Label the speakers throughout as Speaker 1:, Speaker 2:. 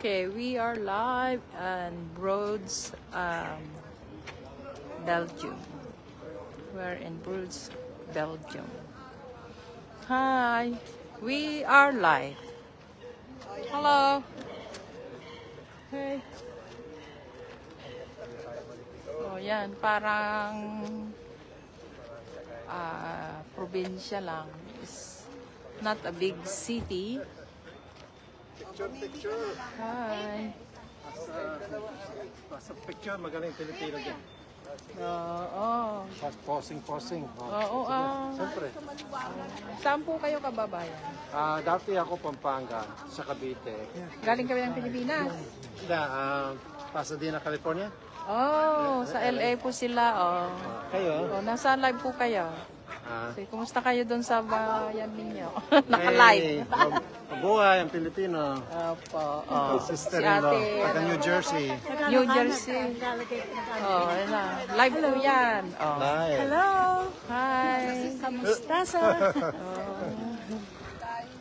Speaker 1: Okay, we are live and Broads, Belgium. We're in Broads, Belgium. Hi, we are live. Hello. Hey. Oh, yan, parang probinsya lang. It's not a big city.
Speaker 2: Picture.
Speaker 1: Hi.
Speaker 2: Sa picture, magaling Pilipino din.
Speaker 1: Oo.
Speaker 2: Posing.
Speaker 1: Oo,
Speaker 2: Siyempre.
Speaker 1: Saan po kayo kababayan?
Speaker 2: Dati ako Pampanga, sa Cavite.
Speaker 1: Galing kami ng Pilipinas.
Speaker 2: Pasadena, California.
Speaker 1: Oh, sa LA po sila. Oh.
Speaker 2: Kayo?
Speaker 1: Oh, nasa live po kayo. So, kumusta kayo doon sa bayan ninyo?
Speaker 2: Naka-live.
Speaker 1: Naka-live.
Speaker 2: Mabuhay ang Pilipino.
Speaker 1: Opo. Si
Speaker 2: Sister-in-law,
Speaker 1: ate,
Speaker 2: taga New Jersey.
Speaker 1: New Jersey. Oh, yun na. Live po yan. Oh.
Speaker 2: Live.
Speaker 3: Hello!
Speaker 1: Hi.
Speaker 3: Kamusta sa?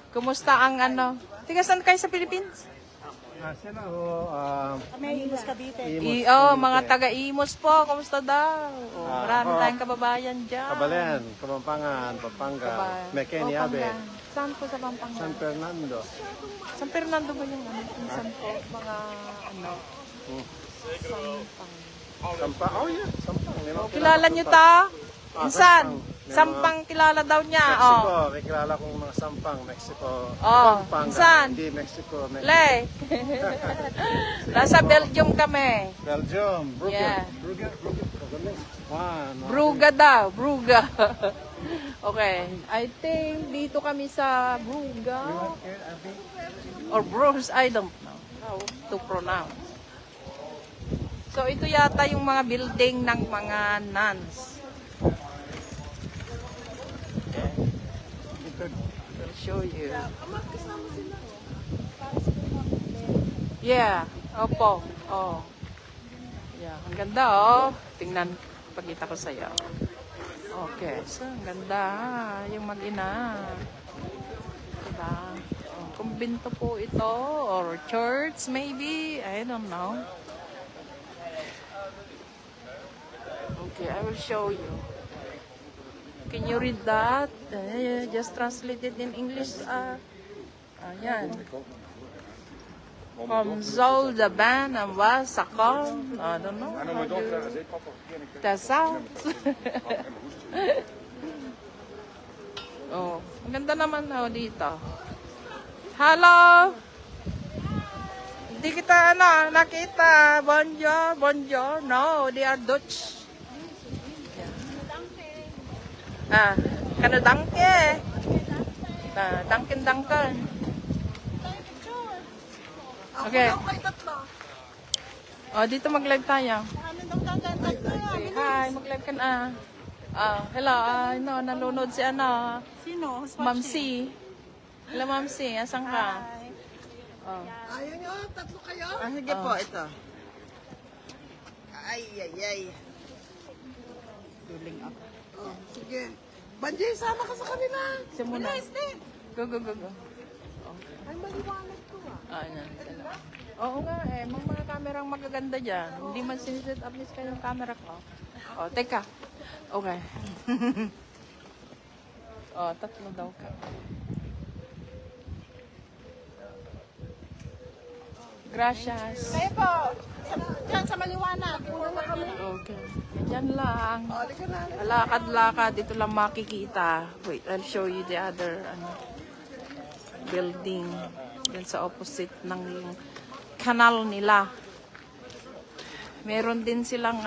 Speaker 1: Kumusta ang ano? Tiga saan kayo sa Philippines?
Speaker 3: May Imus Cavite.
Speaker 1: Mga taga-Imos po. Kumusta daw? Oh, marami tayong kababayan dyan.
Speaker 2: Kabalen, Kapampangan, Pampanga, Mekeni, Abe,
Speaker 1: Saan po sa Pampanga?
Speaker 2: San Fernando.
Speaker 1: San Fernando ba yung ano? Pinsan po? Mga ano?
Speaker 2: Sampang. Oh yeah, Sampang.
Speaker 1: Kilala nyo ta? Pinsan? Sampang kilala daw niya.
Speaker 2: Mexico, may kilala kong mga Sampang, Mexico. Pampanga,
Speaker 1: pinsan?
Speaker 2: hindi Mexico,
Speaker 1: Le. Nasa Belgium kami.
Speaker 2: Belgium, Brugge.
Speaker 1: Yeah.
Speaker 2: Brugge.
Speaker 1: Bruga daw, Bruga. Okay, I think dito kami sa Bruga. Or Bruges, I don't know how to pronounce. So ito yata yung mga building ng mga nuns. I'll show you. Yeah, opo. Oh. Yeah, ang ganda oh. Tingnan, pagkita ko sa'yo. Okay, so ang ganda yung mag-ina. Diba? Oh, kumbento po ito or church maybe, I don't know. Okay, I will show you. Can you read that? Just translate it in English. Ayan. From Zol, the band, and was Sakon. I don't know. That's out. Oh, ang ganda naman dito. Hello! Hindi kita nakita. Bonjour. No, they are Dutch. Kanadangke. Danken. Okay. Oh, dito mag-live tayo. Hi, mag-live ka na. Hello, nalunod si
Speaker 3: Sino?
Speaker 1: Ma'am C. Hello, Ma'am C. Asan ka? Oh.
Speaker 4: Ayaw nyo, tatlo kayo?
Speaker 3: Sige po, ito.
Speaker 4: Ay.
Speaker 1: Tuling up.
Speaker 4: Oh, sige. Banjay, sama ka sa kanila.
Speaker 1: Siya muna. Go.
Speaker 4: Ay, maliwanag to
Speaker 1: Yan. Oo nga mga kamerang magaganda dyan. Hindi man siniset up list ka yung camera ko. Oh, teka. Okay. Oh, tatlo daw ka. Gracias.
Speaker 3: Kayo po, dyan sa maliwanag. Una na kami.
Speaker 1: Okay. Diyan lang.
Speaker 4: Halika na.
Speaker 1: Lakad-lakad. Dito lang makikita. Wait, I'll show you the other building. Yan sa opposite ng kanal nila. Meron din silang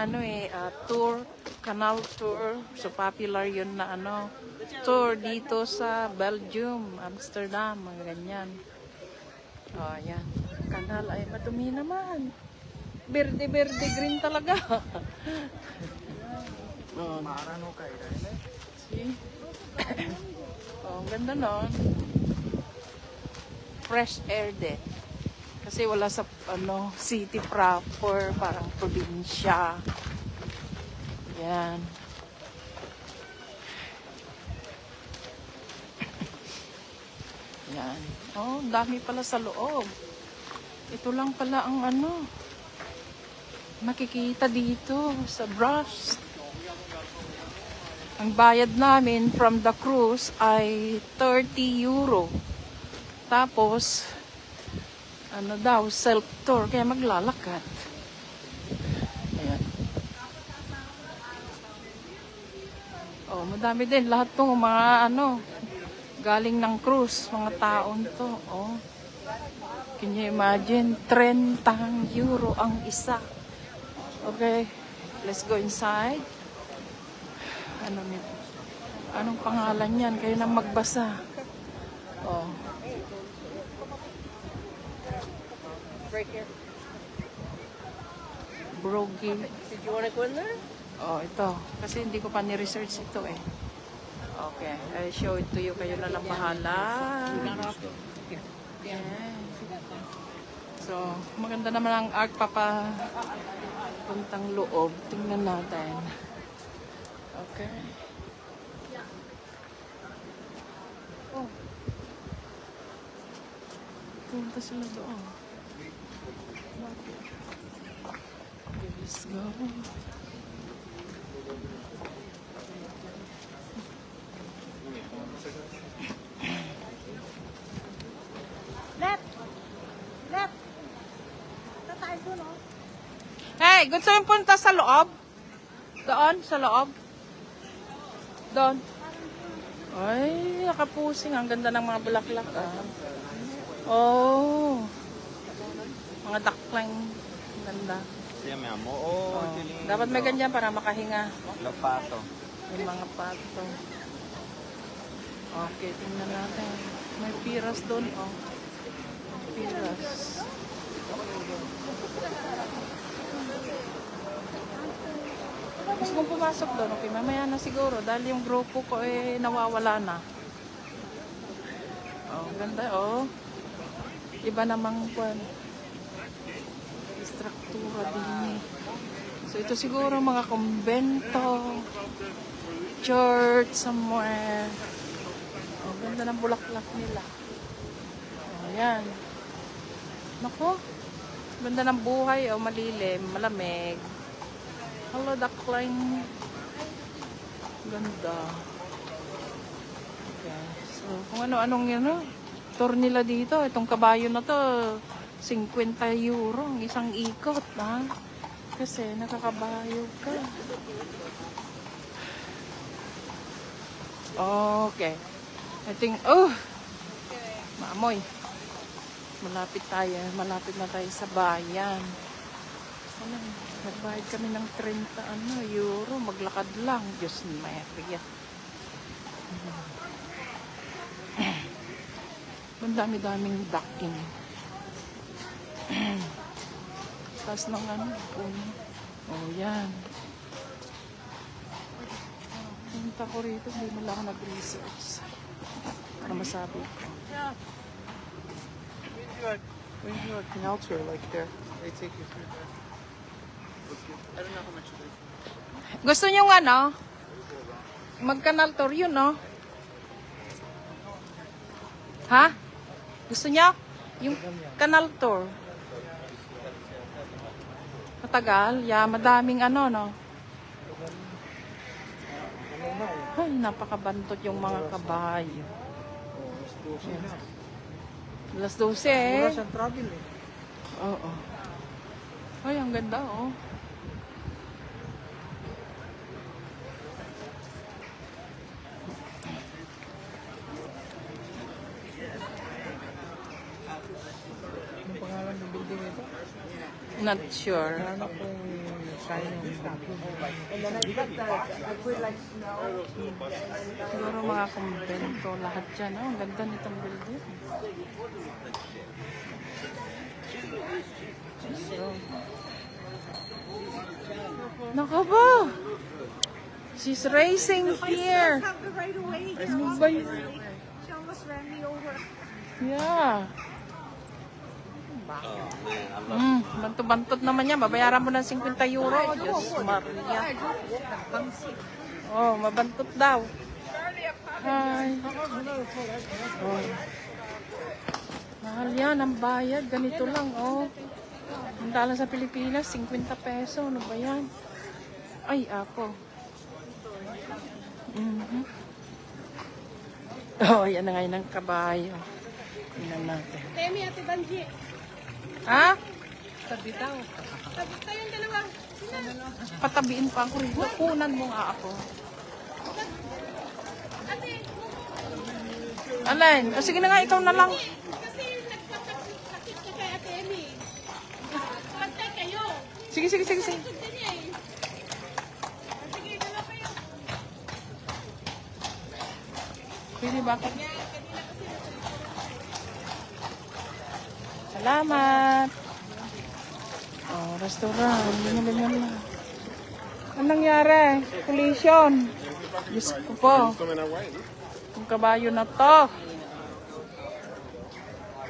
Speaker 1: tour, canal tour. So popular yun na tour dito sa Belgium, Amsterdam, mga ganyan. Oh, yan. Kanal ay madumi naman. Berde green talaga. See? Oh, ang ganda nun. Fresh air din. Kasi wala sa city proper, parang probinsya. Yan. Yan. Oh, dami pala sa loob. Ito lang pala ang ano, makikita dito sa Brust. Ang bayad namin from the cruise ay 30 euro. Tapos, ano daw, self-tour, kaya maglalakad. Ayan. Oh, madami din. Lahat tong mga ano, galing ng cruise, mga taon to. Oh. Can you imagine? 30 euro ang isa. Okay, let's go inside. Ano nito? Anong pangalan yan? Kayo nang magbasa. Oh.
Speaker 3: Right here.
Speaker 1: Brogy.
Speaker 3: Did you want to go in there?
Speaker 1: Oh, ito. Kasi hindi ko pa ni-research ito eh. Okay, I show it to you. Kayo na lang bahala. Yeah. So, maganda naman ang arc puntang loob. Tingnan natin. Okay. Oh. Punta sila doon. Okay, let's go.
Speaker 3: Left. Left. Tatay ko, no?
Speaker 1: Hey, gusto yung punta sa loob? Doon, sa loob? Doon. Ay, nakapusing. Ang ganda ng mga bulaklak. Ah. Oh. Mga duckling. Ang ganda.
Speaker 2: Siya may amo. Oh,
Speaker 1: Oh. Dapat may ganyan para makahinga.
Speaker 2: Lapato.
Speaker 1: Yung mga pato. Okay, tingnan natin. May piras doon, oh. May piras. Gusto kong pumasok doon. Okay, mamaya na siguro. Dahil yung grupo ko eh nawawala na. Oh, ganda, oh. Iba namang kwan. Struktura din. So, ito siguro mga kumbento. Church somewhere. Oh, ganda ng bulaklak nila. Oh, yan. Nako. Ganda ng buhay. Oh, malilim, malamig. Hello, duckling. Ganda. Okay. So, kung ano-anong yun, no? Tour nila dito. Itong kabayo na to, 50 euro. Ang isang ikot, ha? Kasi nakakabayo ka. Okay. I think, oh! Maamoy. Malapit tayo. Malapit na tayo sa bayan. Ano, nagbayad kami ng 30 euro. Maglakad lang. Diyos ni Maria. Ang dami-daming ducking. Tapos ng ano, puno. Oh, yan. Punta ko rito, hindi mo lang ako nag-research. Para masabi ko.
Speaker 2: When you do a canal tour like there, they take you through there. I don't know how much it is.
Speaker 1: Gusto nyo ano? Mag-canal tour yun, no? Ha? Gusto nyo? Yung canal tour. Matagal? Yeah, madaming ano, no? Ay, napakabantot yung mga kabayo. Alas 12 eh.
Speaker 2: Wala siyang travel eh.
Speaker 1: Oo. Ay, ang ganda, oh.
Speaker 2: Anong pangalan ng building ito?
Speaker 1: Not sure.
Speaker 2: Ano kung sign ng
Speaker 1: Siguro mga kumbento, lahat dyan. Oh, ang ganda nitong building. So, naku ba? She's racing here.
Speaker 3: Have the right away.
Speaker 1: Ano ba yun?
Speaker 3: She almost ran me over.
Speaker 1: Yeah. Bantot-bantot naman yan. Babayaran mo ng 50 euro. Diyos Maria. Oh, mabantot daw. Hi. Oh. Mahal yan. Ayan, ang bayad. Ganito lang, oh. Ang dalang sa Pilipinas, 50 peso. Ano ba yan? Ay, ako. Oh, yan na nga yun ang kabayo. Tingnan natin.
Speaker 3: Temi, Ate Banji.
Speaker 1: Ha?
Speaker 3: Tabi kayong dalawa.
Speaker 1: Patabiin pa ako rin. Kunan mo nga ako.
Speaker 3: Ate,
Speaker 1: Alin? O, sige na nga, ikaw na lang.
Speaker 3: kasi nagpapakit ka kay Ate Emi. Pantay kayo.
Speaker 1: Sige.
Speaker 3: Sundan niya eh. Sige, dalawa kayo.
Speaker 1: Pwede ba ako? Salamat. Oh, restaurant. Ganyan na. Anong nangyari? Collision. Diyos ko po. Yung kabayo na to.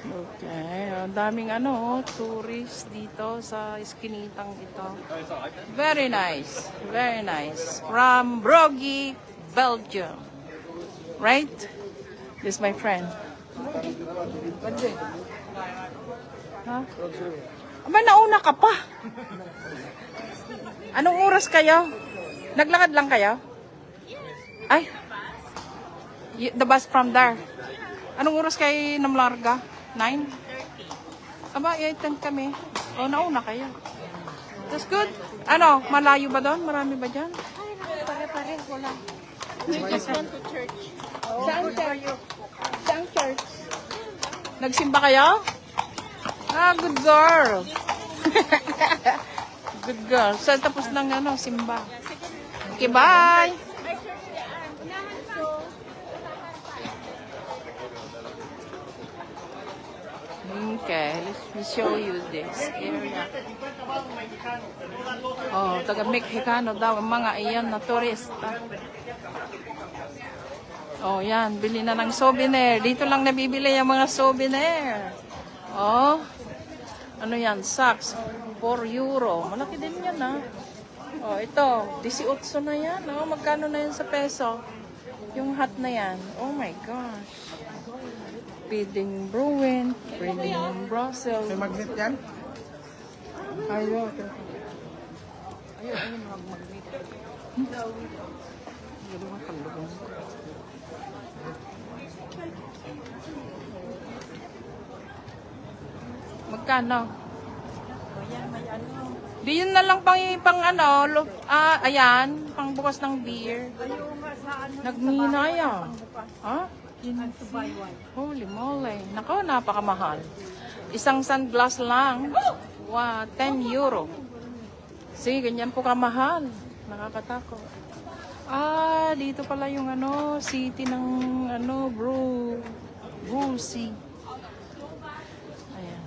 Speaker 1: Okay. Ang daming tourist dito sa iskinitang ito. Very nice. Very nice. From Brugge, Belgium. Right? This is my friend. Ha? Aba, nauna ka pa. Anong oras kayo? Naglakad lang kayo? Ay. The bus from there. Anong oras kayo namlarga? 9? Aba, 8 kami. O, nauna kayo. That's good. Ano, malayo ba doon? Marami ba dyan?
Speaker 3: Pare-pare, wala. We just went to church.
Speaker 1: Saan church? Saan church? Nagsimba kayo? Ah, good girl. Good girl. So, tapos ng simba. Okay, bye.
Speaker 3: May church dyan. Unahan pa.
Speaker 1: Okay, let me show you this area. Oh, taga-Mexicano daw ang mga iyan na turista. Oh, yan. Bili na ng souvenir. Dito lang nabibili yung mga souvenir. Oh. Ano yan? Socks. 4 euro. Malaki din yan, ha? Oh, ito. 18 na yan. Oh, magkano na yan sa peso? Yung hat na yan. Oh my gosh. Feeding Bruin. Feeding Brussels.
Speaker 2: May magnet yan?
Speaker 1: Ayaw. Ayaw mag-magnet. Dalawa kalugong. Magkano? Di yun na lang ayan, pang bukas ng beer. Nagninaya. Ha? Holy moly. Nako, napakamahal. Isang sunglass lang. 10 euro. Sige, ganyan po kamahal. Nakakatakot. Ah, dito pala yung city ng Brussels. Ayan.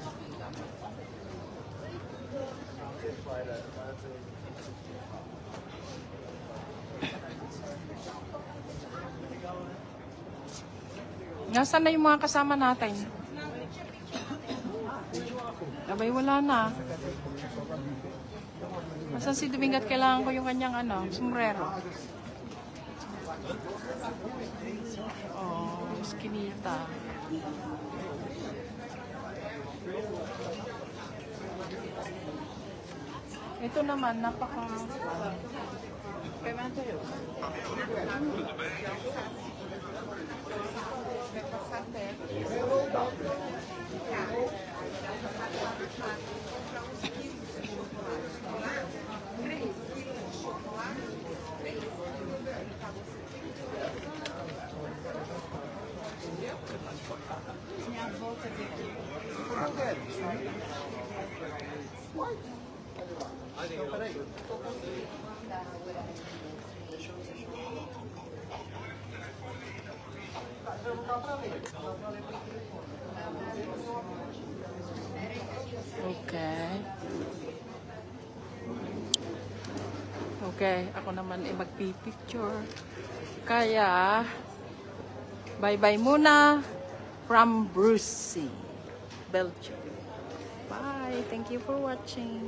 Speaker 1: Nasaan na yung mga kasama natin? Abay, wala na. Nasaan si Domingat? Kailangan ko yung kanyang sombrero. Oh, skinita. Ito naman, napaka... Okay. Okay, ako naman magpipicture. Kaya, bye-bye muna from Brussels, Belgium. Bye. Thank you for watching.